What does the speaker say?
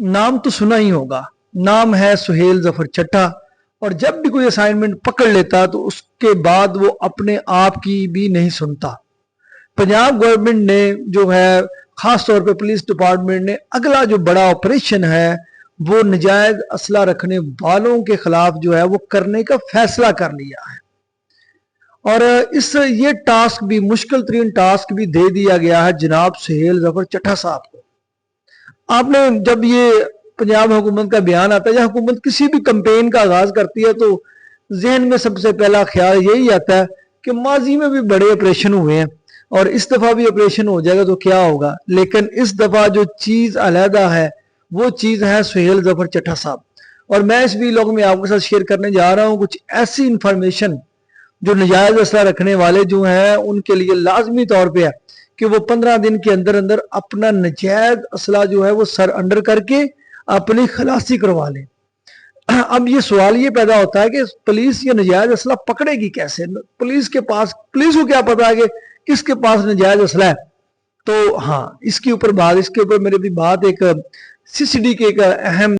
नाम तो सुना ही होगा, नाम है सुहेल जफर चट्टा। और जब भी कोई असाइनमेंट पकड़ लेता तो उसके बाद वो अपने आप की भी नहीं सुनता। पंजाब गवर्नमेंट ने जो है, खास तौर पे पुलिस डिपार्टमेंट ने अगला जो बड़ा ऑपरेशन है वो नजायज असला रखने वालों के खिलाफ जो है वो करने का फैसला कर लिया है। और ये टास्क भी, मुश्किल तरीन टास्क भी दे दिया गया है जनाब सुहेल जफर चट्टा साहब को। आपने जब ये पंजाब हुकूमत का बयान आता है या हुकूमत किसी भी कैंपेन का आगाज करती है तो जहन में सबसे पहला ख्याल यही आता है कि माजी में भी बड़े ऑपरेशन हुए हैं और इस दफा भी ऑपरेशन हो जाएगा तो क्या होगा। लेकिन इस दफा जो चीज अलहदा है वो चीज है सुहेल जफर चट्टा साहब। और मैं इस वीलॉग में आपके साथ शेयर करने जा रहा हूं कुछ ऐसी इंफॉर्मेशन जो नजायज असला रखने वाले जो हैं उनके लिए लाजमी तौर पे है कि वो 15 दिन के अंदर अंदर अपना नजायज असला जो है वो सर अंडर करके अपनी खलासी करवा लें। अब ये सवाल ये पैदा होता है कि पुलिस ये नजायज असला पकड़ेगी कैसे? पुलिस को क्या पता है कि किसके पास नजायज असला है? तो हाँ, इसके ऊपर मेरे भी बात एक सीसीडी के एक अहम